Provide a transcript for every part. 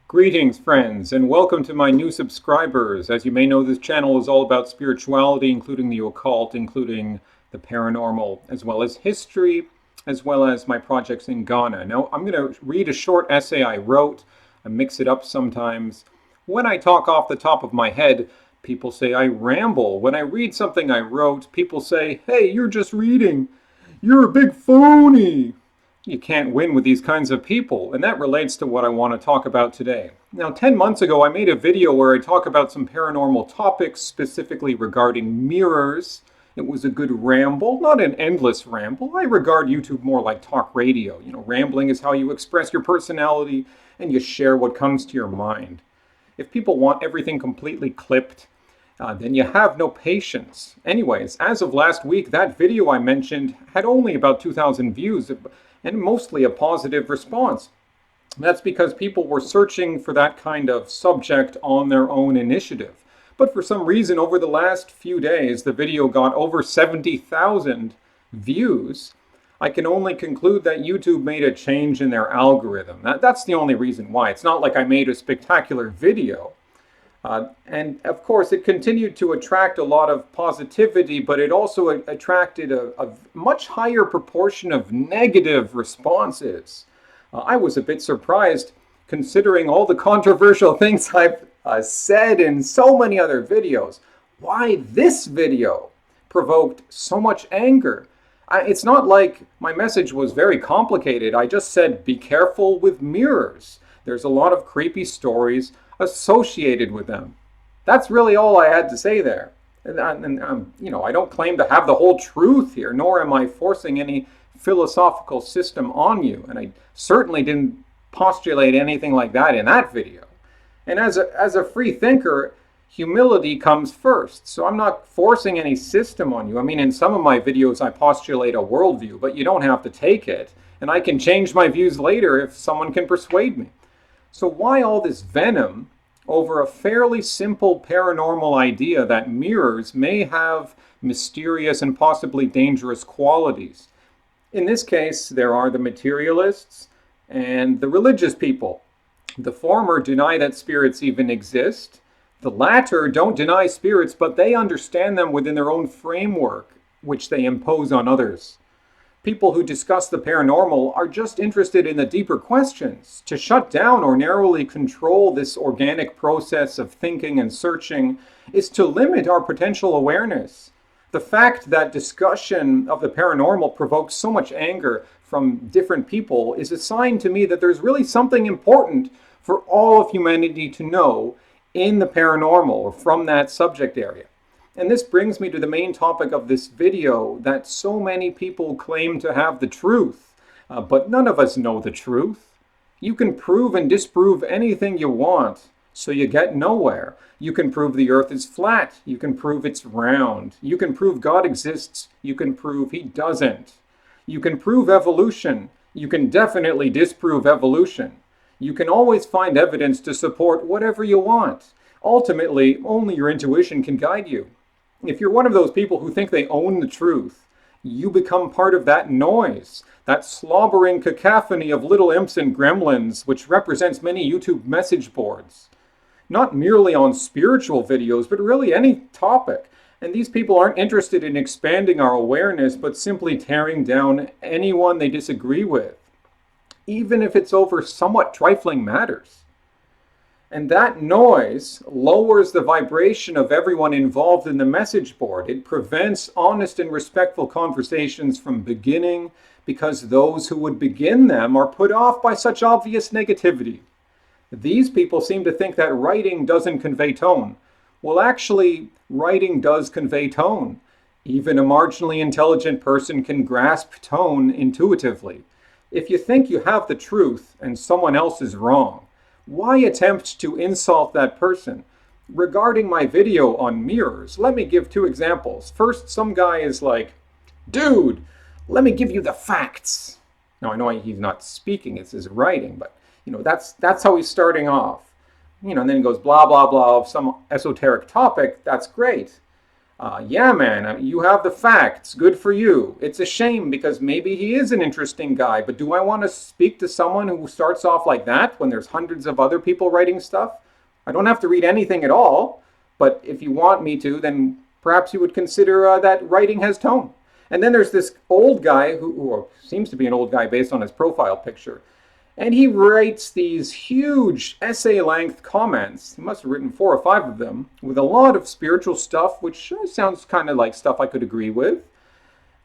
Greetings, friends, and welcome to my new subscribers. As you may know, this channel is all about spirituality, including the occult, including the paranormal, as well as history, as well as my projects in Ghana. Now, I'm going to read a short essay I wrote. I mix it up sometimes. When I talk off the top of my head, people say I ramble. When I read something I wrote, people say, "Hey, you're just reading. You're a big phony." You can't win with these kinds of people, and that relates to what I want to talk about today. Now, 10 months ago, I made a video where I talk about some paranormal topics, specifically regarding mirrors. It was a good ramble, not an endless ramble. I regard YouTube more like talk radio. Rambling is how you express your personality and you share what comes to your mind. If people want everything completely clipped, then you have no patience. Anyways, as of last week, that video I mentioned had only about 2,000 views, and mostly a positive response. That's because people were searching for that kind of subject on their own initiative. But for some reason, over the last few days, the video got over 70,000 views. I can only conclude that YouTube made a change in their algorithm. That's the only reason why. It's not like I made a spectacular video. And of course, it continued to attract a lot of positivity, but it also attracted a much higher proportion of negative responses. I was a bit surprised considering all the controversial things I've said in so many other videos. Why this video provoked so much anger? It's not like my message was very complicated. I just said, be careful with mirrors. There's a lot of creepy stories associated with them. That's really all I had to say there. And I don't claim to have the whole truth here, nor am I forcing any philosophical system on you. And I certainly didn't postulate anything like that in that video. And as a free thinker, humility comes first. So I'm not forcing any system on you. I mean, in some of my videos, I postulate a worldview, but you don't have to take it. And I can change my views later if someone can persuade me. So why all this venom over a fairly simple paranormal idea that mirrors may have mysterious and possibly dangerous qualities? In this case, there are the materialists and the religious people. The former deny that spirits even exist. The latter don't deny spirits, but they understand them within their own framework, which they impose on others. People who discuss the paranormal are just interested in the deeper questions. To shut down or narrowly control this organic process of thinking and searching is to limit our potential awareness. The fact that discussion of the paranormal provokes so much anger from different people is a sign to me that there's really something important for all of humanity to know in the paranormal or from that subject area. And this brings me to the main topic of this video, that so many people claim to have the truth, but none of us know the truth. You can prove and disprove anything you want, so you get nowhere. You can prove the earth is flat. You can prove it's round. You can prove God exists. You can prove he doesn't. You can prove evolution. You can definitely disprove evolution. You can always find evidence to support whatever you want. Ultimately, only your intuition can guide you. If you're one of those people who think they own the truth, you become part of that noise, that slobbering cacophony of little imps and gremlins, which represents many YouTube message boards. Not merely on spiritual videos, but really any topic. And these people aren't interested in expanding our awareness, but simply tearing down anyone they disagree with, even if it's over somewhat trifling matters. And that noise lowers the vibration of everyone involved in the message board. It prevents honest and respectful conversations from beginning because those who would begin them are put off by such obvious negativity. These people seem to think that writing doesn't convey tone. Well, actually, writing does convey tone. Even a marginally intelligent person can grasp tone intuitively. If you think you have the truth and someone else is wrong, why attempt to insult that person? Regarding my video on mirrors, let me give two examples. First, some guy is like, dude, let me give you the facts. Now, I know he's not speaking, it's his writing, but that's how he's starting off. And then he goes blah, blah, blah of some esoteric topic. That's great. Yeah, man, you have the facts. Good for you. It's a shame because maybe he is an interesting guy, but do I want to speak to someone who starts off like that when there's hundreds of other people writing stuff? I don't have to read anything at all, but if you want me to, then perhaps you would consider that writing has tone. And then there's this old guy who seems to be an old guy based on his profile picture. And he writes these huge essay length comments. He must have written 4 or 5 of them with a lot of spiritual stuff, which sounds kind of like stuff I could agree with.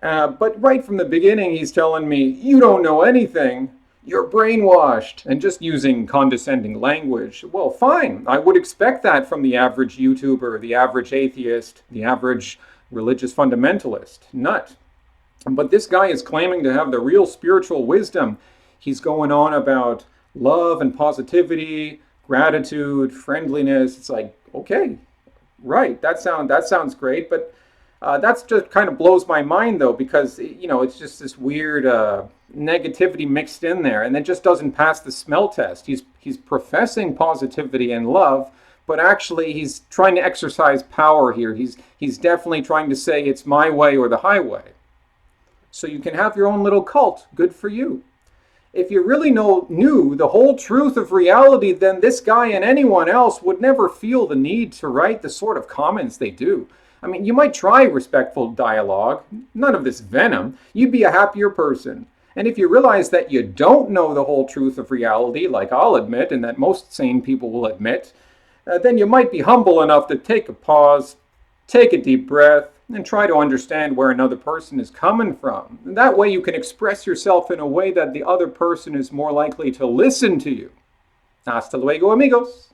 But right from the beginning, he's telling me, you don't know anything. You're brainwashed. And just using condescending language. Well, fine. I would expect that from the average YouTuber, the average atheist, the average religious fundamentalist. Nut. But this guy is claiming to have the real spiritual wisdom. He's going on about love and positivity, gratitude, friendliness. It's like, okay, right, that sounds great, but that's just kind of blows my mind though, because it's just this weird negativity mixed in there, and it just doesn't pass the smell test. He's professing positivity and love, but actually he's trying to exercise power here. He's definitely trying to say it's my way or the highway. So you can have your own little cult. Good for you. If you really knew the whole truth of reality, then this guy and anyone else would never feel the need to write the sort of comments they do. I mean, you might try respectful dialogue, none of this venom. You'd be a happier person. And if you realize that you don't know the whole truth of reality, like I'll admit, and that most sane people will admit, then you might be humble enough to take a pause, take a deep breath, and try to understand where another person is coming from. And that way you can express yourself in a way that the other person is more likely to listen to you. Hasta luego, amigos.